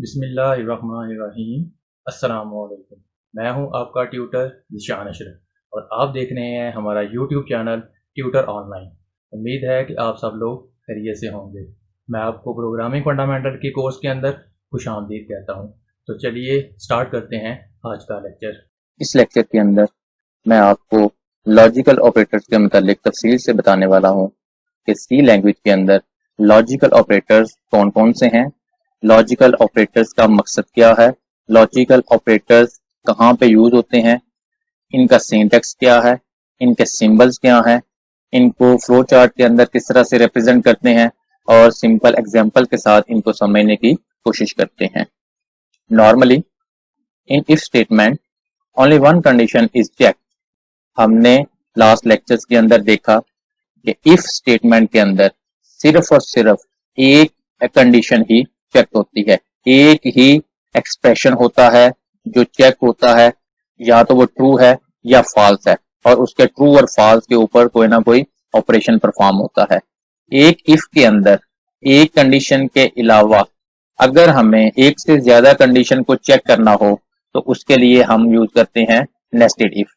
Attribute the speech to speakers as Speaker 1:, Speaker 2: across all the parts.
Speaker 1: बिस्मिल्लाहिर्रहमानिर्रहीम। अस्सलामुअलैकुम। मैं हूं आपका ट्यूटर ज़ीशान अशरफ और आप देख रहे हैं हमारा यूट्यूब चैनल ट्यूटर ऑनलाइन। उम्मीद है कि आप सब लोग खैरियत से होंगे। मैं आपको प्रोग्रामिंग फंडामेंटल के कोर्स के अंदर खुशामदीद कहता हूं। तो चलिए स्टार्ट करते हैं आज का लेक्चर।
Speaker 2: इस लेक्चर के अंदर मैं आपको लॉजिकल ऑपरेटर्स के मुतालिक तफसील से बताने वाला हूं कि सी लैंग्वेज के अंदर लॉजिकल ऑपरेटर्स कौन कौन से हैं, लॉजिकल ऑपरेटर्स का मकसद क्या है, लॉजिकल ऑपरेटर्स कहाँ पे यूज होते हैं, इनका सिंटैक्स क्या है, इनके सिंबल्स क्या हैं, इनको फ्लो चार्ट के अंदर किस तरह से रिप्रेजेंट करते हैं और सिंपल एग्जांपल के साथ इनको समझने की कोशिश करते हैं। Normally in if statement only one condition is check. हमने लास्ट लेक्चर्स के अंदर देखा कि इफ स्टेटमेंट के अंदर सिर्फ और सिर्फ एक कंडीशन ही चेक होती है, एक ही एक्सप्रेशन होता है जो चेक होता है, या तो वो ट्रू है या फॉल्स है, और उसके ट्रू और फॉल्स के ऊपर कोई ना कोई ऑपरेशन परफॉर्म होता है। एक इफ के अंदर एक कंडीशन के अलावा अगर हमें एक से ज्यादा कंडीशन को चेक करना हो तो उसके लिए हम यूज करते हैं nested if.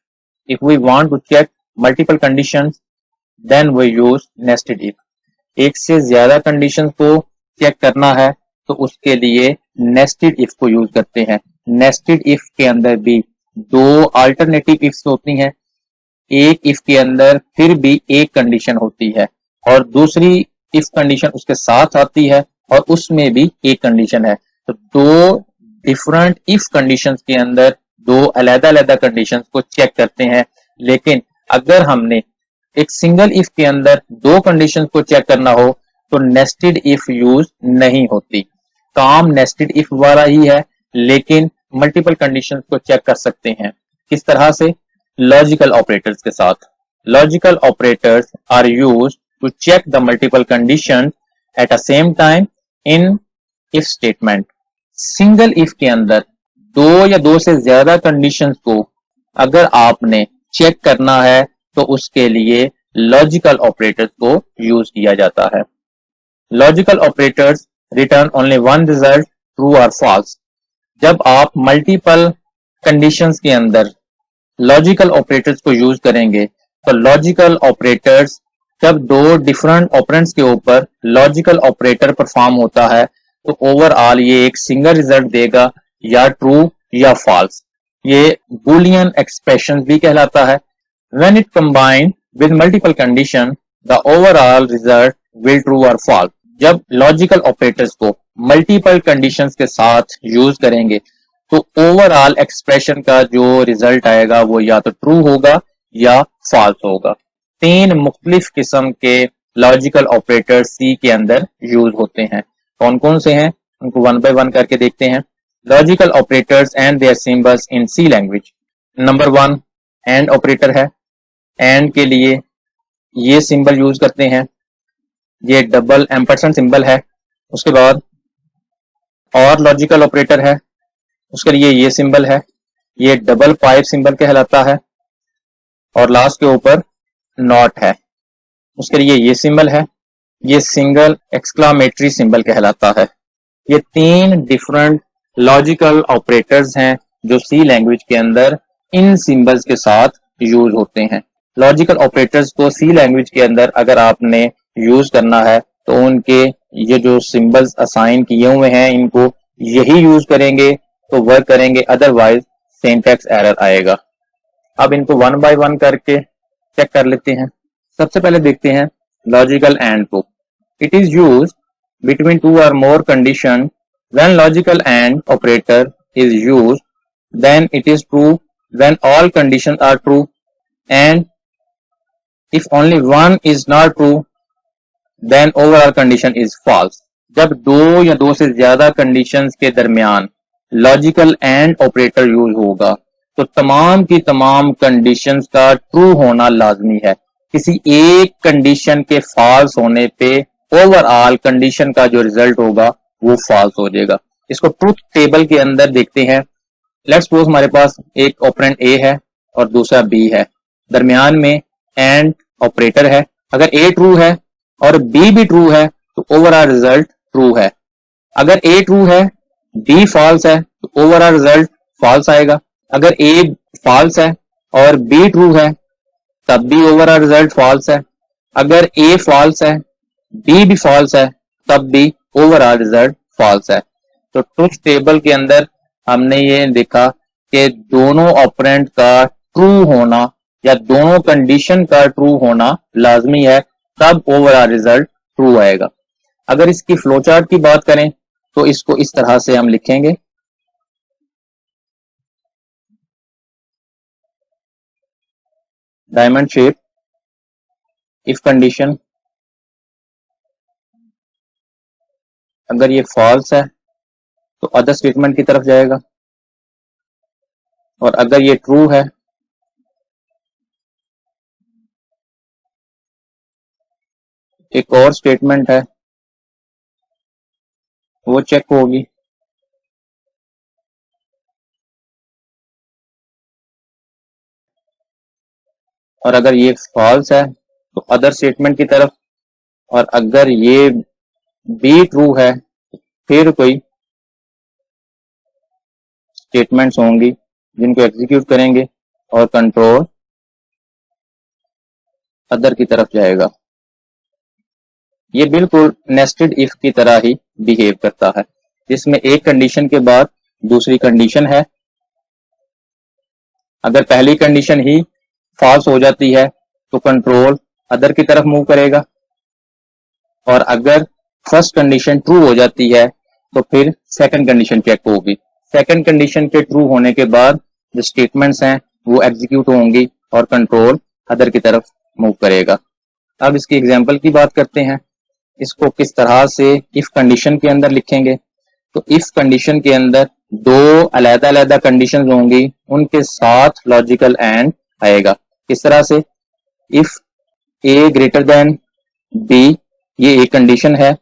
Speaker 2: If we want to check multiple conditions then we use nested if. एक से ज्यादा कंडीशन को चेक करना है तो उसके लिए नेस्टेड इफ को यूज करते हैं। नेस्टेड इफ के अंदर भी दो अल्टरनेटिव इफ्स होती हैं। एक इफ के अंदर फिर भी एक कंडीशन होती है और दूसरी इफ कंडीशन उसके साथ आती है और उसमें भी एक कंडीशन है। तो दो डिफरेंट इफ कंडीशंस के अंदर दो अलग-अलग कंडीशंस को चेक करते हैं। लेकिन अगर हमने एक सिंगल इफ के अंदर दो कंडीशंस को चेक करना हो तो नेस्टेड इफ यूज नहीं होती। काम नेस्टेड इफ वाला ही है लेकिन मल्टीपल कंडीशंस को चेक कर सकते हैं। किस तरह से? लॉजिकल ऑपरेटर्स के साथ। Logical operators are used to check the multiple conditions at a same time in if statement. Single if के अंदर दो या दो से ज्यादा कंडीशंस को अगर आपने चेक करना है तो उसके लिए लॉजिकल ऑपरेटर्स को यूज किया जाता है। Logical operators return only one result, true और फॉल्स। जब आप मल्टीपल कंडीशंस के अंदर लॉजिकल ऑपरेटर्स को यूज करेंगे तो लॉजिकल ऑपरेटर्स जब दो डिफरेंट ऑपरेंड्स के ऊपर लॉजिकल ऑपरेटर परफॉर्म होता है तो ओवरऑल ये एक सिंगल रिजल्ट देगा, या ट्रू या फॉल्स। ये बूलियन एक्सप्रेशन भी कहलाता है। When it combined with multiple condition, the overall result will true or false. जब लॉजिकल ऑपरेटर्स को मल्टीपल कंडीशंस के साथ यूज करेंगे तो ओवरऑल एक्सप्रेशन का जो रिजल्ट आएगा वो या तो ट्रू होगा या फॉल्स होगा। तीन मुख्तलिफ किस्म के लॉजिकल ऑपरेटर्स सी के अंदर यूज होते हैं। कौन कौन से हैं उनको वन बाय वन करके देखते हैं। Logical operators and their symbols in C language. Number one and operator है। एंड के लिए ये सिंबल यूज करते हैं, ये डबल एम्परसेंड सिंबल है। उसके बाद और लॉजिकल ऑपरेटर है, उसके लिए ये सिंबल है, ये डबल पाइप सिंबल कहलाता है। और लास्ट के ऊपर नॉट है, उसके लिए ये सिंबल है, ये सिंगल एक्सक्लामेटरी सिंबल कहलाता है। ये तीन डिफरेंट लॉजिकल ऑपरेटर्स हैं जो सी लैंग्वेज के अंदर इन सिंबल्स के साथ यूज होते हैं। लॉजिकल ऑपरेटर्स को सी लैंग्वेज के अंदर अगर आपने यूज करना है तो उनके ये जो सिंबल्स असाइन किए हुए हैं इनको यही यूज करेंगे तो वर्क करेंगे, अदरवाइज सिंटैक्स एरर आएगा। अब इनको वन बाय वन करके चेक कर लेते हैं। सबसे पहले देखते हैं लॉजिकल एंड को। It is use between two और more condition. When logical and operator is use then it is true when all condition are true and if only one is not true then overall condition is false. जब दो या दो से ज्यादा conditions के दरमियान logical and operator use होगा तो तमाम की तमाम कंडीशंस का ट्रू होना लाजमी है। किसी एक कंडीशन के फॉल्स होने पे ओवरऑल कंडीशन का जो रिजल्ट होगा वो फॉल्स हो जाएगा। इसको ट्रूथ टेबल के अंदर देखते हैं। लेट्स सपोज हमारे पास एक ऑपरेंड ए है और दूसरा बी है, दरमियान में एंड ऑपरेटर है। अगर ए ट्रू है और बी भी ट्रू है तो ओवरऑल रिजल्ट ट्रू है। अगर ए ट्रू है बी फॉल्स है तो ओवरऑल रिजल्ट फॉल्स आएगा। अगर ए फॉल्स है और बी ट्रू है तब भी ओवरऑल रिजल्ट फॉल्स है। अगर ए फॉल्स है बी भी फॉल्स है तब भी ओवरऑल रिजल्ट फॉल्स है। तो ट्रुथ टेबल के अंदर हमने ये देखा कि दोनों ऑपरेंड का ट्रू होना या दोनों कंडीशन का ट्रू होना लाजमी है, तब ओवरऑल रिजल्ट ट्रू आएगा। अगर इसकी फ्लो चार्ट की बात करें तो इसको इस तरह से हम लिखेंगे। डायमंड शेप, इफ कंडीशन, अगर ये फॉल्स है तो अदर स्टेटमेंट की तरफ जाएगा, और अगर ये ट्रू है एक और स्टेटमेंट है वो चेक होगी। और अगर ये फॉल्स है तो अदर स्टेटमेंट की तरफ, और अगर ये बी ट्रू है फिर कोई स्टेटमेंट्स होंगी जिनको एग्जीक्यूट करेंगे और कंट्रोल अदर की तरफ जाएगा। ये बिल्कुल नेस्टेड इफ की तरह ही बिहेव करता है, जिसमें एक कंडीशन के बाद दूसरी कंडीशन है। अगर पहली कंडीशन ही फॉल्स हो जाती है तो कंट्रोल अदर की तरफ मूव करेगा, और अगर फर्स्ट कंडीशन ट्रू हो जाती है तो फिर सेकंड कंडीशन चेक होगी। सेकंड कंडीशन के ट्रू होने के बाद जो स्टेटमेंट्स हैं वो एग्जीक्यूट होंगी और कंट्रोल अदर की तरफ मूव करेगा। अब इसकी एग्जांपल की बात करते हैं। इसको किस तरह से इफ कंडीशन के अंदर लिखेंगे। तो इफ कंडीशन के अंदर दो अलग-अलग कंडीशंस होंगी, उनके साथ लॉजिकल एंड आएगा। किस तरह से, if A greater than B, ये एक कंडीशन है।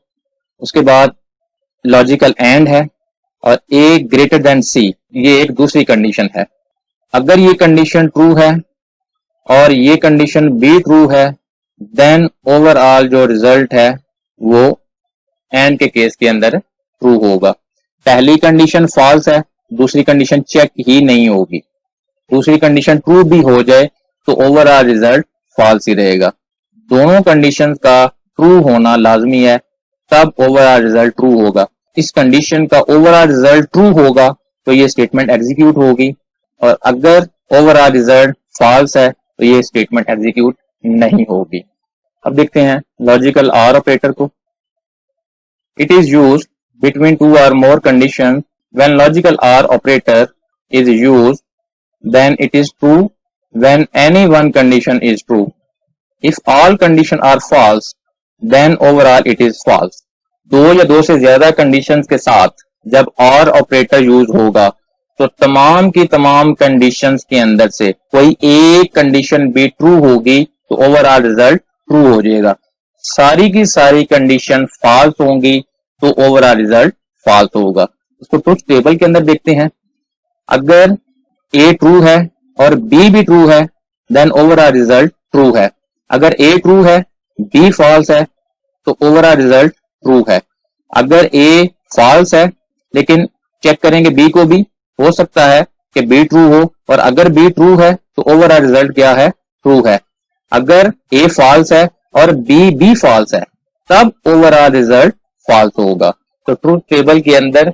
Speaker 2: उसके बाद लॉजिकल एंड है, और ए ग्रेटर देन सी, ये एक दूसरी कंडीशन है। अगर ये कंडीशन ट्रू है और ये कंडीशन बी ट्रू है, देन ओवरऑल जो रिजल्ट है वो एंड के केस के अंदर ट्रू होगा। पहली कंडीशन फॉल्स है, दूसरी कंडीशन चेक ही नहीं होगी। दूसरी कंडीशन ट्रू भी हो जाए तो ओवरऑल रिजल्ट फॉल्स ही रहेगा। दोनों कंडीशंस का ट्रू होना लाजमी है, तब ओवरऑल रिजल्ट ट्रू होगा। इस कंडीशन का ओवरऑल रिजल्ट ट्रू होगा तो ये स्टेटमेंट एग्जीक्यूट होगी, और अगर ओवरऑल रिजल्ट फॉल्स है तो ये स्टेटमेंट एग्जीक्यूट नहीं होगी। अब देखते हैं लॉजिकल आर ऑपरेटर को। It is used between two or more conditions. When logical OR operator is used, then it is true when any one condition is true. If all conditions are false, then overall it is false. दो या दो से ज्यादा conditions के साथ जब OR operator use होगा तो तमाम की तमाम कंडीशंस के अंदर से कोई एक कंडीशन भी ट्रू होगी तो ओवरऑल रिजल्ट ट्रू हो जाएगा। सारी की सारी कंडीशन फॉल्स होंगी तो ओवरऑल रिजल्ट फॉल्स होगा। इसको ट्रुथ टेबल के अंदर देखते हैं। अगर ए ट्रू है और बी भी ट्रू है, देन ओवरऑल रिजल्ट ट्रू है। अगर ए ट्रू है, बी फॉल्स है, तो ओवरऑल रिजल्ट ट्रू है। अगर ए फॉल्स है लेकिन चेक करेंगे बी को भी, हो सकता है कि बी ट्रू हो, और अगर बी ट्रू है तो ओवरऑल रिजल्ट क्या है, ट्रू है। अगर ए फॉल्स है और बी फॉल्स है, तब ओवरऑल रिजल्ट फॉल्स होगा। तो ट्रूथ टेबल के अंदर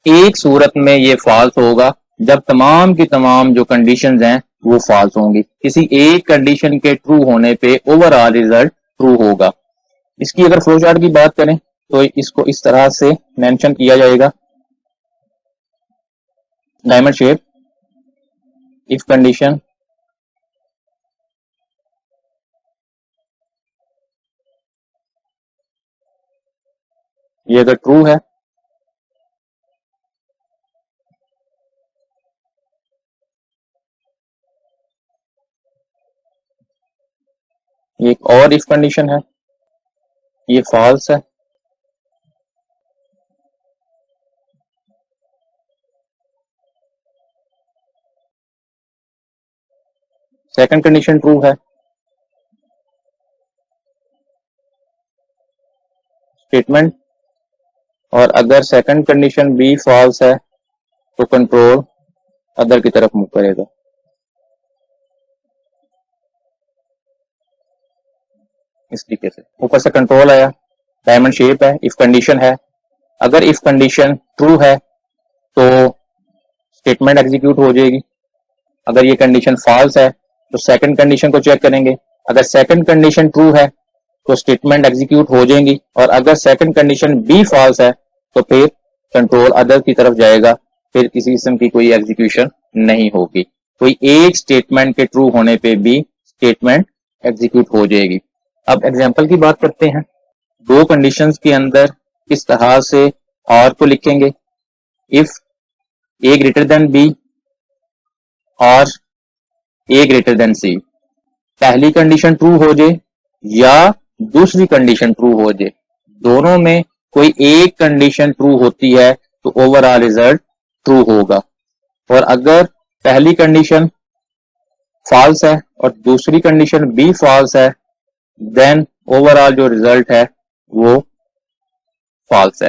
Speaker 2: एक सूरत में ये फॉल्स होगा जब तमाम की तमाम जो कंडीशंस हैं वो फॉल्स होंगी। किसी एक कंडीशन के ट्रू होने पे ओवरऑल रिजल्ट ट्रू होगा। इसकी अगर फ्लो चार्ट की बात करें तो इसको इस तरह से मेंशन किया जाएगा। डायमंड शेप, इफ कंडीशन, ये अगर ट्रू है ये एक और इफ कंडीशन है, ये फॉल्स है। सेकंड कंडीशन ट्रू है, स्टेटमेंट और अगर सेकंड कंडीशन बी फॉल्स है तो कंट्रोल अदर की तरफ मूव करेगा। इस तरीके से ऊपर से कंट्रोल आया, डायमंड शेप है, इफ कंडीशन है। अगर इफ कंडीशन ट्रू है तो स्टेटमेंट एग्जीक्यूट हो जाएगी। अगर ये कंडीशन फॉल्स है तो सेकंड कंडीशन को चेक करेंगे। अगर सेकंड कंडीशन ट्रू है तो स्टेटमेंट एग्जीक्यूट हो जाएंगी, और अगर सेकंड कंडीशन बी फॉल्स है तो फिर कंट्रोल अदर की तरफ जाएगा, फिर किसी किस्म की कोई एग्जीक्यूशन नहीं होगी। कोई एक स्टेटमेंट के ट्रू होने पे भी स्टेटमेंट एग्जीक्यूट हो जाएगी। अब एग्जांपल की बात करते हैं। दो कंडीशंस के अंदर किस तरह से और को लिखेंगे। If A greater than B और ए ग्रेटर देन सी, पहली कंडीशन ट्रू हो जाए या दूसरी कंडीशन ट्रू हो जाए, दोनों में कोई एक कंडीशन ट्रू होती है तो ओवरऑल रिजल्ट ट्रू होगा। और अगर पहली कंडीशन फॉल्स है और दूसरी कंडीशन बी फॉल्स है, देन ओवरऑल जो रिजल्ट है वो फॉल्स है,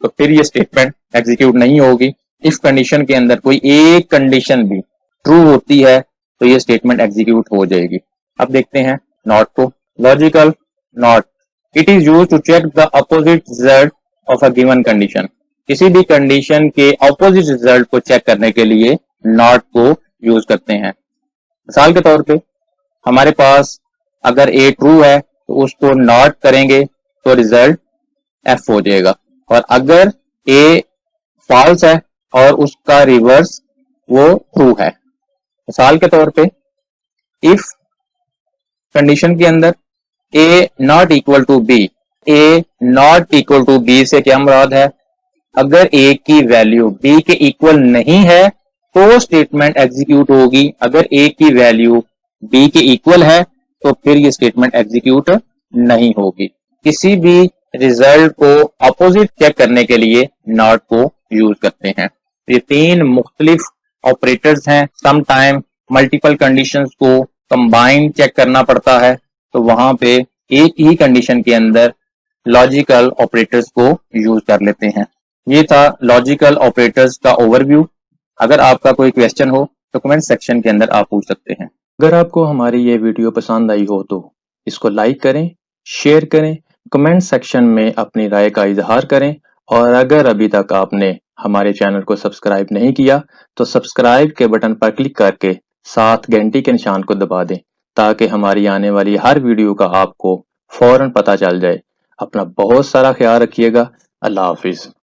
Speaker 2: तो फिर ये स्टेटमेंट एग्जीक्यूट नहीं होगी। इफ कंडीशन के अंदर कोई एक कंडीशन भी ट्रू होती है तो ये स्टेटमेंट एग्जीक्यूट हो जाएगी। अब देखते हैं नॉट को। Logical not, it is used to check the opposite result of a given condition. किसी भी कंडीशन के अपोजिट रिजल्ट को चेक करने के लिए नॉट को यूज करते हैं। मिसाल के तौर पे हमारे पास अगर ए ट्रू है तो उसको नॉट करेंगे तो रिजल्ट एफ हो जाएगा, और अगर ए फॉल्स है और उसका रिवर्स वो ट्रू है। मिसाल के तौर पे इफ कंडीशन के अंदर A not equal to B, A not equal to B से क्या मुराद है, अगर ए की वैल्यू बी के इक्वल नहीं है तो स्टेटमेंट एग्जीक्यूट होगी। अगर ए की वैल्यू बी के इक्वल है तो फिर ये स्टेटमेंट एग्जीक्यूट नहीं होगी। किसी भी रिजल्ट को अपोजिट चेक करने के लिए नॉट को यूज करते हैं। ये तीन मुख्तलिफ ऑपरेटर्स हैं। सम टाइम मल्टीपल कंडीशंस को कंबाइन चेक करना पड़ता है, तो वहां पे एक ही कंडीशन के अंदर लॉजिकल ऑपरेटर्स को यूज कर लेते हैं। ये था लॉजिकल ऑपरेटर्स का ओवरव्यू। अगर आपका कोई क्वेश्चन हो तो कमेंट सेक्शन के अंदर आप पूछ सकते हैं।
Speaker 1: अगर आपको हमारी ये वीडियो पसंद आई हो तो इसको लाइक करें, शेयर करें, कमेंट सेक्शन में अपनी राय का इजहार करें, और अगर अभी तक आपने हमारे चैनल को सब्सक्राइब नहीं किया तो सब्सक्राइब के बटन पर क्लिक करके साथ घंटी के निशान को दबा दें, ताकि हमारी आने वाली हर वीडियो का आपको फौरन पता चल जाए। अपना बहुत सारा ख्याल रखिएगा। अल्लाह हाफिज।